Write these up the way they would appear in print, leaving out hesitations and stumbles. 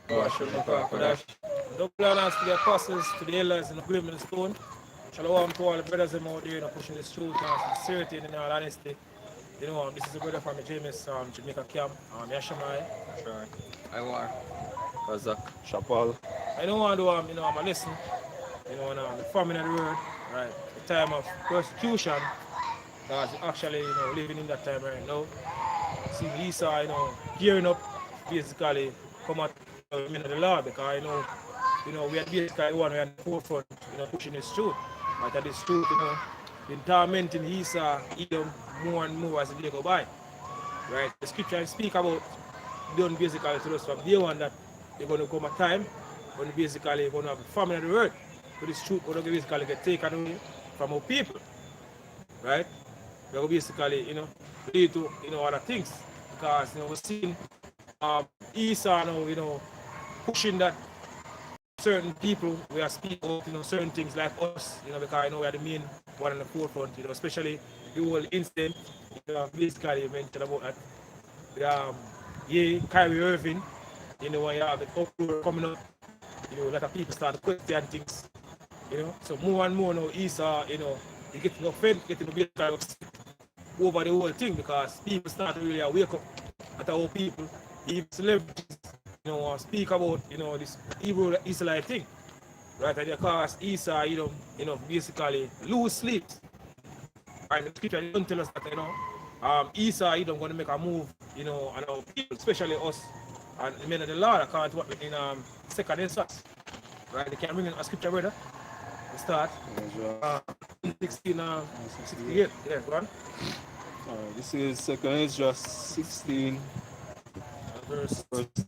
Double honors to the apostles, to the elders, and the grave in the stone. Shalom to all the brothers and out there, pushing this truth and sincerity and in all honesty. This is a brother from the James Jamaica camp, Yashamai. Sure. I war. Kazak. Chapal. I don't want to, I'm a lesson, the famine of the world, right? The time of persecution, because actually, living in that time right now. See Lisa, gearing up, basically, come out the Lord, because we are basically one, we are in the forefront, pushing this truth. But that is truth, been tormenting Esau, Edom more and more as the day go by. Right? The scripture speak about done basically to us from day one that there's going to come a time when basically you're going to have a famine of the world. But this truth going to basically get taken away from our people. Right? We're going to basically, lead to, other things. Because, we're seeing Esau now, pushing that certain people we are speaking about, certain things like us, because we are the main one in the forefront, especially the whole incident, basically you mentioned about that. Kyrie Irving, when you have the uproar coming up, a lot of people start to question things, so more and more now Esau, they getting offended, getting a bit upset over the whole thing because people start to really wake up at our people, even celebrities, speak about, this Hebrew Israelite thing, right? And because Esau, basically lose sleep. Right? The scripture don't tell us that, Esau, going to make a move, on our people, especially us and the men of the Lord, according to what in second instance. Right? They can bring in a scripture, brother. We start. 68. Yeah, go on. This is 2 Ezra 16. Verse.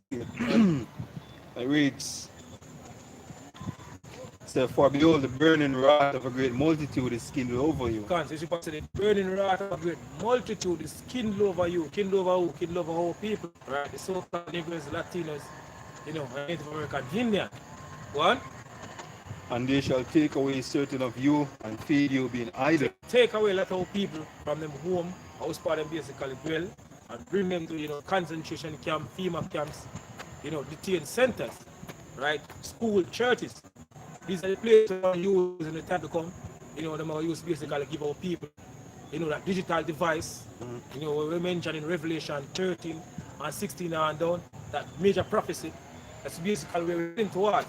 It reads, for behold, the burning wrath of a great multitude is kindled over you. The burning wrath of a great multitude is kindled over you. Kindled over who? Kindled over all people. Right? The so-called Negroes, Latinos, Native American, Indian. One. And they shall take away certain of you and feed you being idle. Take away a lot of people from them home, house part them basically dwell, and bring them to concentration camp, FEMA camps, detain centers, right? School, churches. These are the places we use in the time to come. Them are used basically give our people, that digital device. We mentioned in Revelation 13 and 16 and down, that major prophecy. That's basically where we're into what.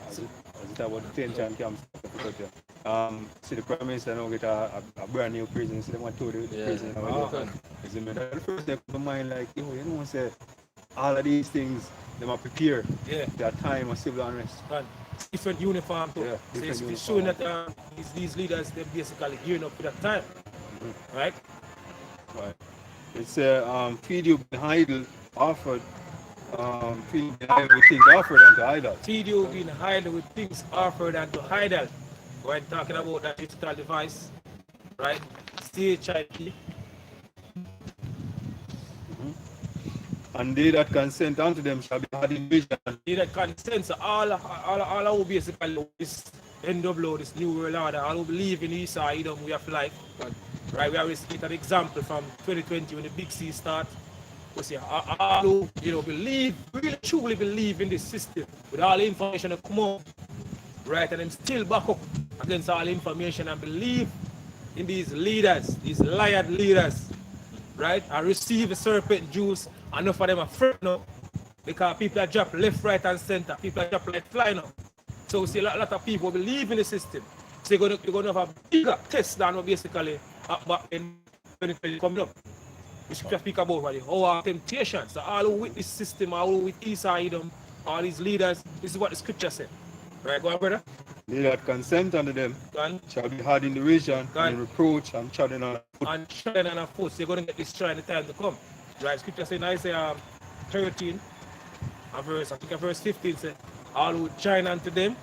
As it about the 10 camps. See the Prime Minister now get a brand new prison, so they want to do the prison. The first thing come to mind, like, say all of these things, they must prepare their time of civil unrest. And different uniform too. So it's showing that these leaders, they're basically gearing up for that time. Right? Right. It's feed you being idle offered. Feed you being idle with things offered unto idols. Feed you being idle with things offered unto idols. We're talking about that digital device, right? CHIP. And they that consent unto them shall be had in vision. They that consent, so all who basically this NWO, this New World Order, all who believe in Esau, we have life. Right? We always get an example from 2020 when the Big C start. We see all who believe, really truly believe in this system with all the information that come out, right? And them still back up against all information and believe in these leaders, these liar leaders, right? And receive the serpent juice. Enough of them are afraid now because people are dropped left, right, and center. People are dropped like fly now. So we see a lot of people believe in the system. So you're going to have a bigger test than what basically back in 2020 coming up. We should speak about our temptations. So all who with this system, all who with Esau, all these leaders, this is what the scripture said. Right, go on, brother. They that consent unto them shall be had in derision, and reproach, and trodden on a foot. And trodden on a foot. So you're going to get destroyed in the time to come. Right, scripture says in Isaiah 13, and verse 15 says, all who join unto them,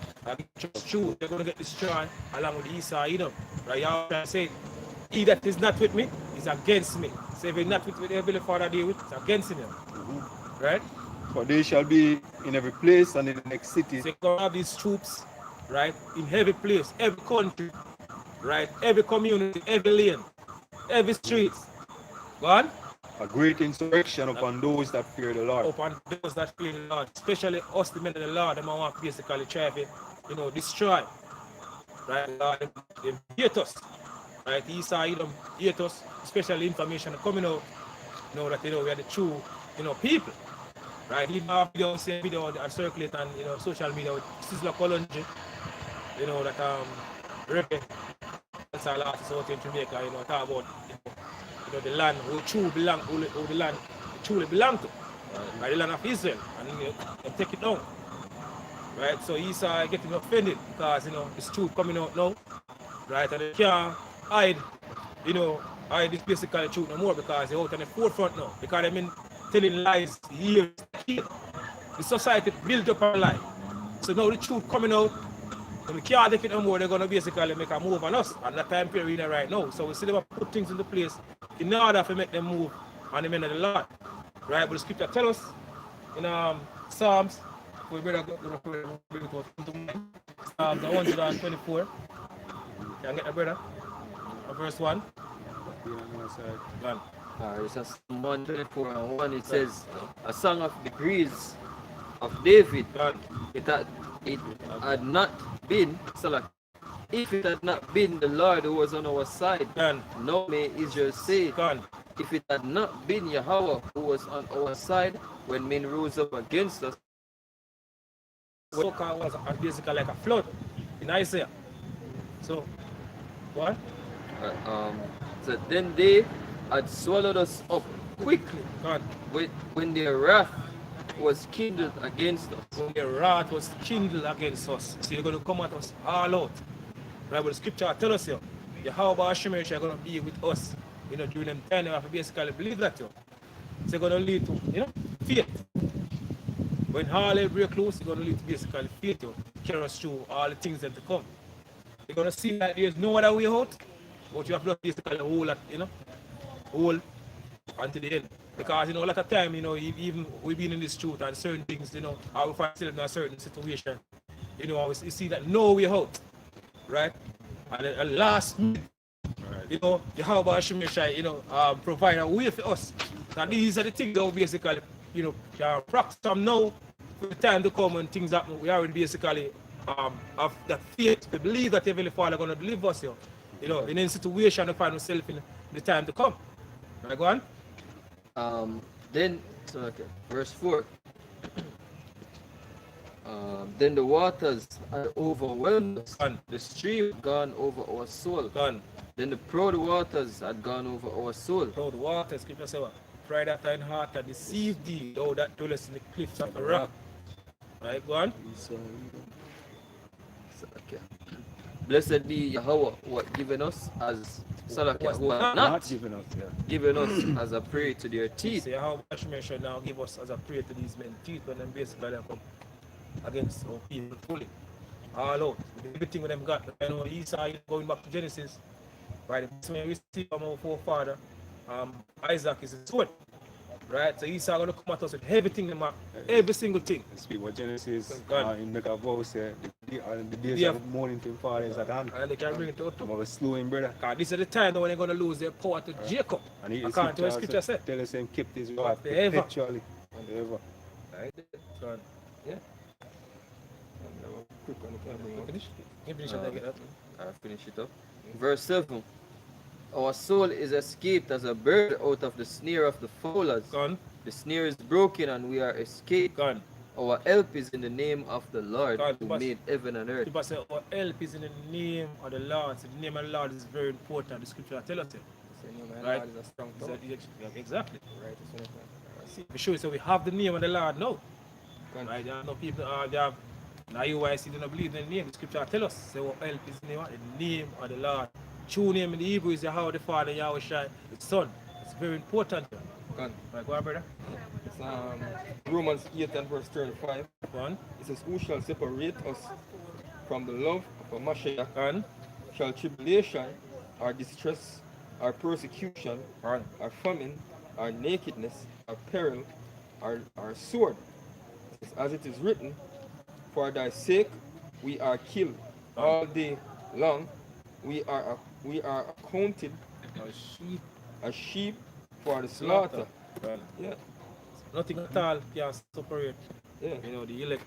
true, they're going to get destroyed along with Esau, Right, y'all trying to say, he that is not with me is against me. So if you're not with me, the Father deal with, it's against him. Right? For they shall be in every place and in the next city. So you're going to have these troops, right, in every place, every country, right, every community, every lane, every street. Go on. a great insurrection upon those that fear the Lord. Upon those that fear the Lord, especially us, the men of the Lord, them want to basically try to, destroy, right? They hate us, right? Esau, Edom hate us, especially information coming out, that we are the true, people, right? Even our video, same video that circulate on, social media with Sizzler Colonji, that reggae dancehall artists out in Jamaica, talk about, the land who the land truly belong to, right? The land of Israel, and they take it down, right? So Esau getting offended because it's truth coming out now, right? And they can't hide, hide this basically truth no more because they're out on the forefront now. Because they've been telling lies years. The society built up on lie. So now the truth coming out, and we can't take it no more, they're gonna basically make a move on us at that time period right now. So we see them put things into place in order to make them move on the men of the Lord. Right? But the scripture tell us in Psalms, we better bring it out. Psalms 124. Can I get the brother? Verse 1. Done. It's a Psalm 124 and 1. It says, a song of degrees of David. Done. It had not been, if it had not been the Lord who was on our side, Done. no may Israel say. Done. If it had not been Yahweh who was on our side when men rose up against us. So-called was basically like a flood in Isaiah. So, what? So then they had swallowed us up quickly God. when their wrath was kindled against us. When their wrath was kindled against us. So you're going to come at us all out. Right? But the scripture tell us here, Yahweh Shemerish are going to be with us. During them time, we have to basically believe that. So it's going to lead to, faith. When all hell break loose, it's going to lead to basically faith. Carry us through all the things that to come. You're going to see that there's no other way out. But you have to basically hold that, hold until the end. Because, a lot of time, even we've been in this truth and certain things, how we find ourselves in a certain situation, you see that no way out, right? And at last minute, how about Shemeshai, provide a way for us. Now, these are the things that we basically, can practice them now for the time to come when things happen. We already basically have that faith to believe that Heavenly Father is going to deliver us, in a situation to find ourselves in the time to come. Right, go on. Verse 4. Then the waters had overwhelmed us. Gone. The stream had gone over our soul. Gone. Then the proud waters had gone over our soul. Proud waters, scripture says, pride after in heart that deceived thee, thou that dwellest in the cliffs of the rock. Right, go on. Blessed be Yahweh who had given us as who had not given us as a prey to their teeth. So Yahweh should now give us as a prey to these men teeth when them basically come against our people fully. All out. Everything with them got. Esau going back to Genesis. Right, the when we see from our forefather, Isaac is a sword. Right, so Esau going to come at us with everything, every single thing. Speak what Genesis in make a vow say the days of mourning to father is at hand. And they can bring it out too. But slew him, brother. Because this is the time when they're going to lose their power to Jacob. And he according to what scripture said. Tell us him kept his wife Forever. perpetually. Forever. Right, so, yeah. Finish? You finish it, I get that. I'll finish it up. Verse 7. Our soul is escaped as a bird out of the snare of the fowlers. Gone. The snare is broken and we are escaped. Gone. Our help is in the name of the Lord who made heaven and earth. People say our help is in the name of the Lord. So the name of the Lord is very important. The scripture tells us it. So the name of the Right. Lord is a strong tower. Exactly. Right, so See, we show you, so we have the name of the Lord now. Gone. Right, there are no people, they have, now you why see they don't believe in the name. The scripture tells us, so our help is in the name of the Lord. True name in the Hebrew is Yahweh the Father, Yahweh Shai, the Son. It's very important. Gone. Right, go on, brother. It's Romans 8 and verse 35. Go on. It says, who shall separate us from the love of a Mashiach? Go on. Shall tribulation, our distress, our persecution, Go on. our famine, our nakedness, our peril, our sword? It says, as it is written, for thy sake we are killed all day long. We are accounted as sheep for the slaughter. Right. Yeah. Nothing at all can separate, Yeah. you know, the elect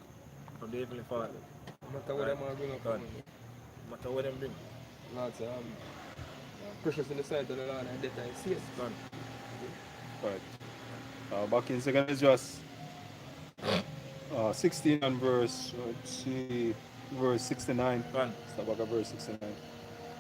from the heavenly Father. No matter what them are bring up. God. No matter what them bring. Lord's precious in the sight of the Lord and that I see it. God. Right. Back in 2 Esdras 16 and verse, let's see, verse 69. God. Start back at verse 69.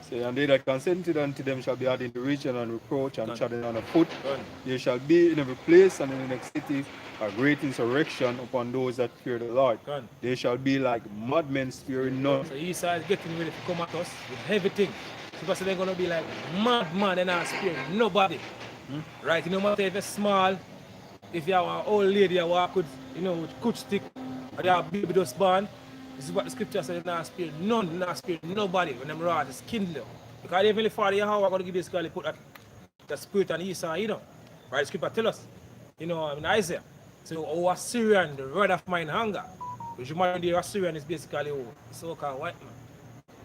Say, and they that consented unto them shall be had in derision and reproach and God. trodden on a foot. God. There shall be in every place and in the next city a great insurrection upon those that fear the Lord. God. They shall be like madmen sparing none. So Esau is getting ready to come at us with everything. Because they're going to be like madman, they're not sparing nobody. Right? No matter if it's small, if you have an old lady who could, you know, with coach stick, or they have a baby just born, this is what the scripture says, they're not sparing none, they're not sparing nobody. When them rod is kindled. Because the Heavenly Father, how are going to give this guy put that spirit on Esau, you know? Right? The scripture tell us, you know, in Isaiah. So, oh, Assyrian, the rod of mine hunger. Which you might the Assyrian is basically so-called white man.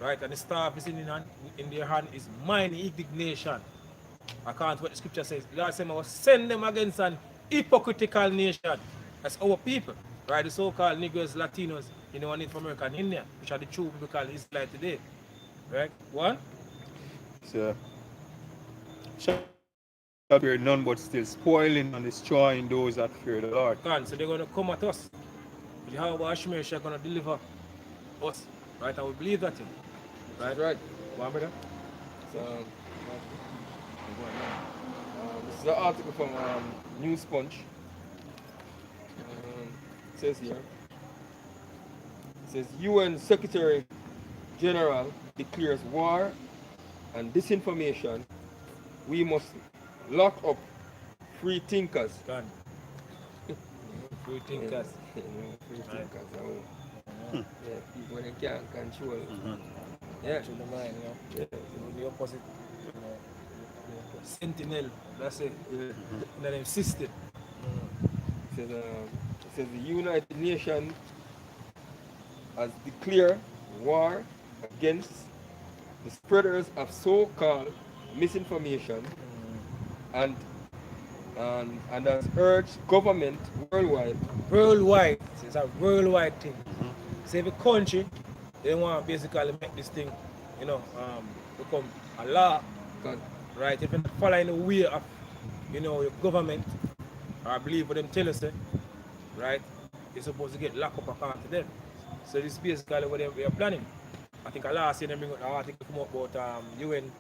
Right? And the staff is in their hand is mine indignation. I can't what the scripture says. The Lord said, I will send them against an hypocritical nation. That's our people. Right? The so-called Negroes, Latinos, you know, Native American, Indian, which are the true biblical Israelites today. Right? One? So, shall fear none but still spoiling and destroying those that fear the Lord. God, so they're going to come at us. Jehovah Ashmir is going to deliver us. Right? And we believe that thing. Right, right. One brother? So, this is an article from News Punch. It says here. It says UN Secretary General declares war and disinformation. We must lock up free thinkers. God. Free thinkers. Free thinkers. Yeah, people that can't control. Yeah. To the mind, you know. Yeah. The opposite, you know, the sentinel, that's it. Yeah. In them system. It says the United Nations has declared war against the spreaders of so-called misinformation and has urged government worldwide. Worldwide. It's a worldwide thing. So every country, they want to basically make this thing, you know, become a law. God, Right? If you're not following the way of, you know, your government, I believe what them tell us, right? You're supposed to get locked up according to them. So this is basically what we are planning. I think last year they bring out an article come up about UN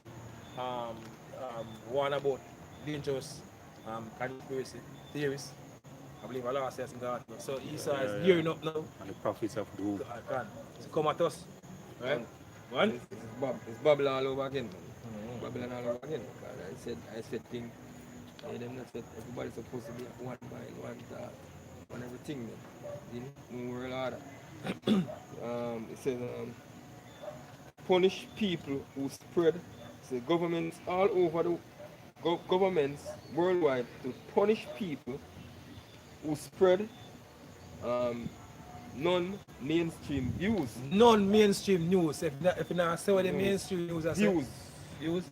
one about dangerous conspiracy theories. I believe last year I think the article. So Esau is gearing up now. And the prophets of doom. To come at us. Right? One? it's Babylon all over again. Babylon all over again. I said thing. Them not said everybody's supposed to be one mind, one thought, one everything then. In world order. It says punish people who spread. Say governments all over the governments worldwide to punish people who spread non-mainstream views. Non-mainstream news. If you not say what the mainstream news are saying. Views.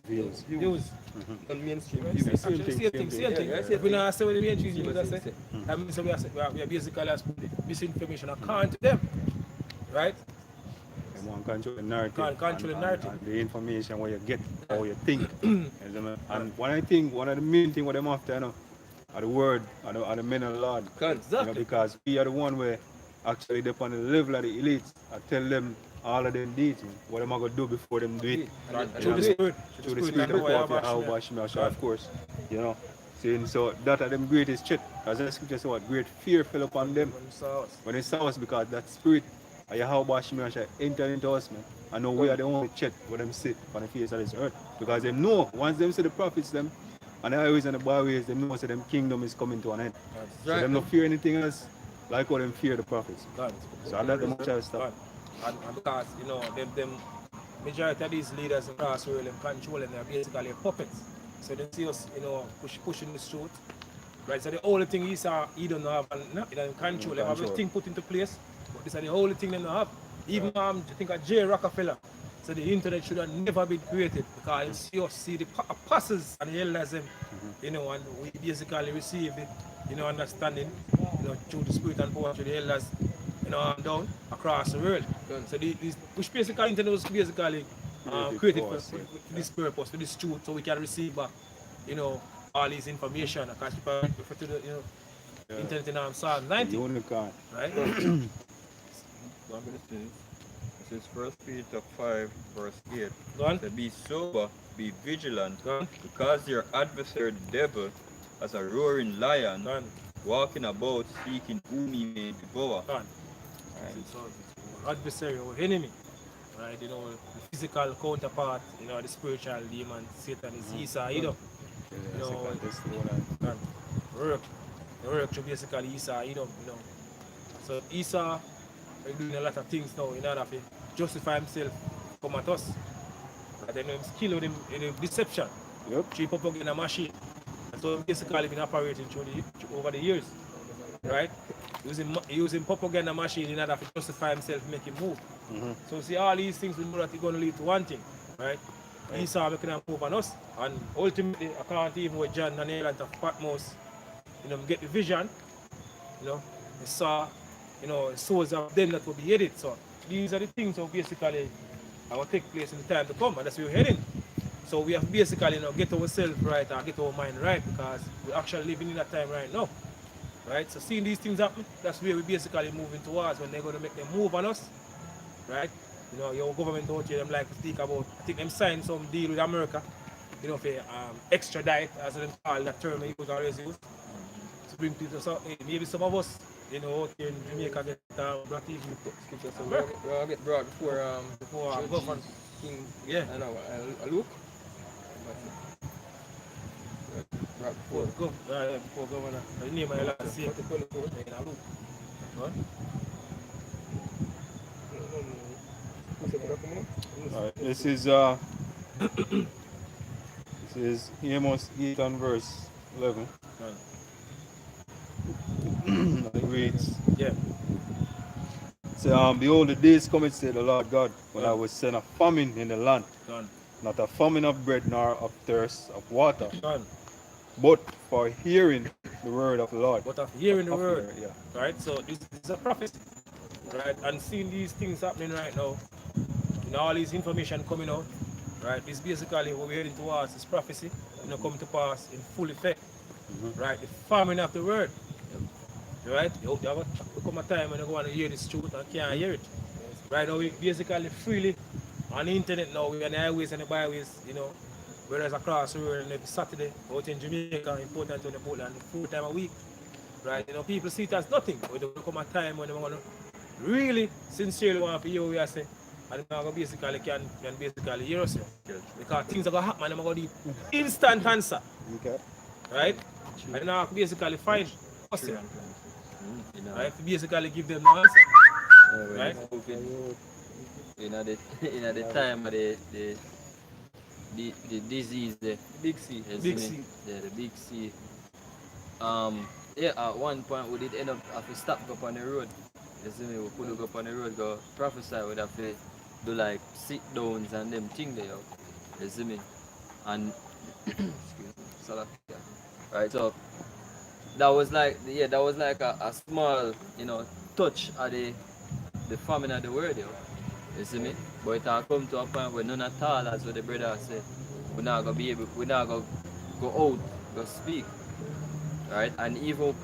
Non-mainstream Right? views. Same thing. Yeah, If we not say what the mainstream same news are thing. saying, that means we are basically misinformation according to them. Right? They want to control the narrative. Can't control the narrative. And the information what you get, how you think. And one of the main things what them after, you know, are the word, are the men of the Lord. Exactly. You know, because we are the one where actually they on the level of the elites. I tell them all of them deeds, what am I going to do before them do it. Through the spirit. Through the spirit of God, of course. You know. Saying so that are them greatest threat. As the scripture says what great fear fell upon them. When they saw us because that spirit of Yahweh shall enter into us, man. I know we are the only threat for them sit on the face of this earth. Because they know once them see the prophets them and the highways and the byways, they know that them kingdom is coming to an end. So them not fear anything else like how them fear the prophets. So I let them try to stop. And because, you know, them majority of these leaders in class world them controlling, they're basically puppets. So they see us, you know, pushing the truth. Right, so the only thing he don't have, he doesn't control. They have everything put into place, but this is the only thing they don't have. Even I think of J. Rockefeller, so the internet should have never been created because you see the apostles and the elders them you know, and we basically receive it, you know, understanding, you know, through the spirit and power through the elders, you know, down across the world. So which basically internet was basically created for this purpose, for this truth, so we can receive back, you know, all this information. Because people refer to the, you know, internet in Psalm 90, Unicorn. right? So I'm going to say, this is First Peter 5, verse 8. Go on. So be sober, be vigilant, Go on. because your adversary, the devil, as a roaring lion, Go on. walking about seeking whom he may devour. Go on. Right. So, adversary or enemy, right? You know, the physical counterpart, you know, the spiritual demon, Satan is Esau, you know. You know, and work to basically Esau, you know. So Esau is doing a lot of things now in order to justify himself come at us. But then he's skill with him in deception. Yep. Through propaganda machine. And so basically been operating over the years. Right? Using propaganda machine in order to justify himself, make him move. So see all these things we know that it's going to lead to one thing, right? Esau making a move on us, and ultimately I can't even with John and Aaron of Patmos, you know, get the vision, you know, they saw, you know, souls of them that will be headed. So these are the things that basically will take place in the time to come, and that's where we're heading. So we have to basically, you know, get ourselves right or get our mind right, because we're actually living in that time right now. Right? So seeing these things happen, that's where we're basically moving towards when they're going to make them move on us. Right? You know, your government out here, them like to speak about, I think them signed some deal with America, you know, for extradite, as them call that term they always use, to bring people. So maybe some of us, you know, out here in Jamaica get black people scripture. So we'll get brought before government. King, Yeah. I know, Luke. Brought before. Before governor. The name of the last year. What? Alright, this is Amos 8 and verse 11. It reads, Yeah. so, behold, the days come, said the Lord God, when I will send a famine in the land, Done. not a famine of bread nor of thirst of water, Done. but for hearing the word of the Lord. But of hearing the Of word, hearing, yeah. right? So this is a prophecy, right? And seeing these things happening right now, you know, all this information coming out, right? This basically what we're heading towards is prophecy, you know, come to pass in full effect, right? The famine of the word, right? You have a come a time when you go and hear this truth and can't hear it. Right now, we basically freely on the internet now, we're on the highways and the byways, you know, whereas across the world, and every Saturday, out in Jamaica, important to the Portland, 4 times a week, right? You know, people see it as nothing, but there will come a time when they want to really sincerely want to hear what we say, and they basically can basically hear us, because things are going to happen, and they're going to need instant answer, Okay. right? And now basically find us, right? To basically give them the answer, right? You know the time of the disease, the Big C. Big C. Yeah, the big C. Yeah, at one point we did end up have to stop up on the road. You see me, we could go up on the road, go prophesy, we'd have to do like sit downs and them thing there. You see me? And excuse me, sorry. Right, so that was like a small, you know, touch of the famine of the word, yo. You see me? But it has come to a point where none at all, as what the brother said, we're not gonna go out, go speak. Right? And even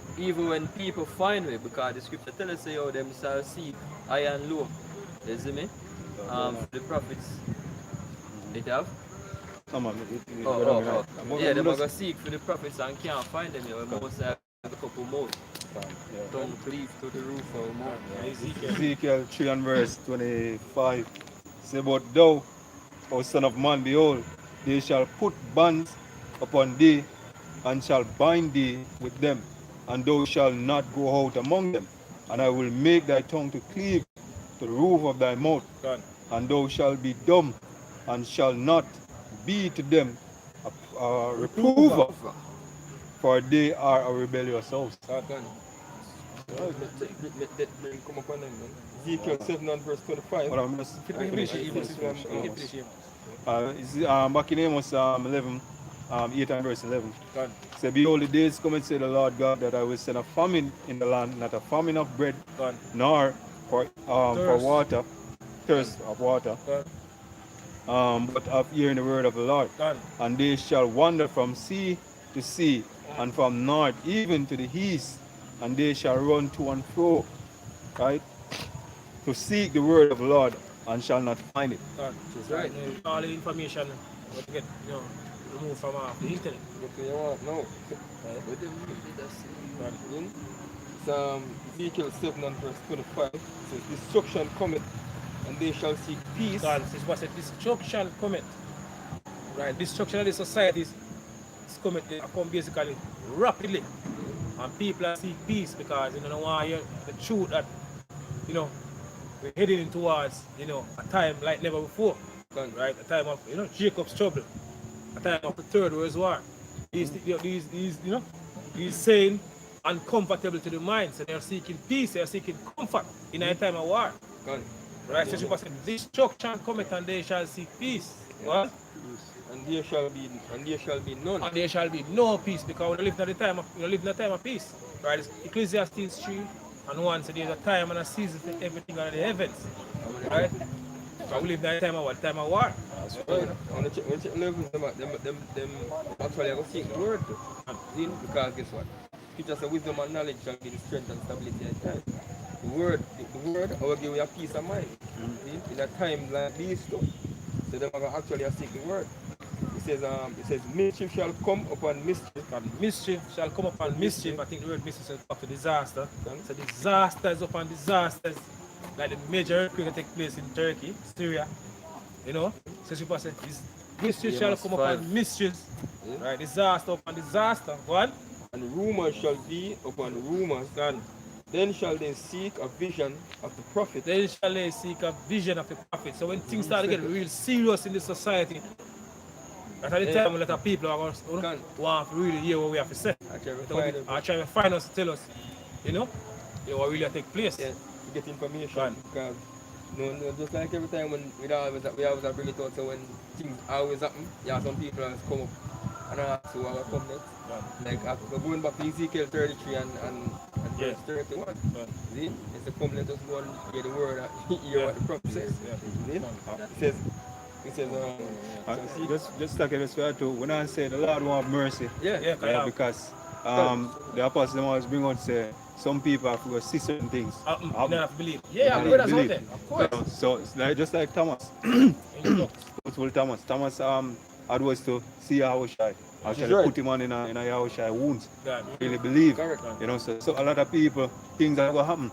when people find me, because the scripture tells us, yo, them shall seek high and low. You see me? The prophets, they have. Come on. Yeah, they go seek for the prophets and can't find them. You know, most like a couple more. Tongue cleave to the roof or more. Ezekiel 3 and verse 25. Say, but thou, O son of man, behold, they shall put bands upon thee, and shall bind thee with them, and thou shalt not go out among them. And I will make thy tongue to cleave to the roof of thy mouth, and thou shalt be dumb, and shalt not be to them a reprover, for they are a rebellious house. Come upon them, man. Ezekiel 7 and verse 25. But I'm just Finish it. back in Amos 11 8 and verse 11. Done. Say, behold, the days come, and say the Lord God, that I will send a famine in the land, not a famine of bread, Done. nor for Thirst. water, thirst of water, but of hearing the word of the Lord. Done. And they shall wander from sea to sea, and from north even to the east, and they shall run to and fro, right, to seek the word of the Lord, and shall not find it. Done. That's right. All the information what to get, removed from off the internet. What do you want now? Right? What them did I say? In Ezekiel 7 and verse 25, it says, destruction cometh, and they shall seek peace. Done. This was a destruction cometh. Right? Destruction of the society is coming, come basically rapidly. And people are seek peace because they don't want to hear the truth that we're heading towards a time like never before. Done. Right? A time of Jacob's trouble, a time of the Third World War. These saying uncomfortable to the mind, so they are seeking peace, they are seeking comfort in a time of war. Done. Right? So she was saying, destruction cometh and they shall seek peace. What? And there shall be none. And there shall be no peace because we live in a time of peace. Right? Ecclesiastes 3 and 1 says there's a time and a season for everything under the heavens. Right? So we live in a time of what? Time of war. Right. And the check levels, them actually go seek the word. See? Because guess what? Scripture says wisdom and knowledge shall be the strength and stability at time. The word will give you a peace of mind. See? In a time like these two. So them are actually seek the word. It says mischief shall come upon mischief. And mischief shall come upon mischief. I think the word mischief is up to disaster. So disaster is upon disasters. Like the major earthquake that take place in Turkey, Syria. So people say mischief shall come upon mischief. Right? Disaster upon disaster. One. And rumors shall be upon rumors. And then shall they seek a vision of the prophet. Then shall they seek a vision of the prophet. So when things start to get real serious in the society, that's at the time when a lot of people are going to want to really hear what we have to say. I try to find us to tell us, what really take place. Yeah, to get information. Because just like every time when we always bring it out, so when things always happen, some people always come up and ask who our come next. Like going back to Ezekiel 33 and verse 31. See? It's a come, let us go and hear the word and hear what the prophet says. See? It says, just like this way too, when I say the Lord want mercy, because the apostles always bring out say some people have to go see certain things. You don't have to believe. Yeah, I that's out there. Of course. So it's like, just like Thomas. Thomas had was to see Yahushua. Actually put him on in a Yahushua wounds. Really believe. So a lot of people, things are going to happen.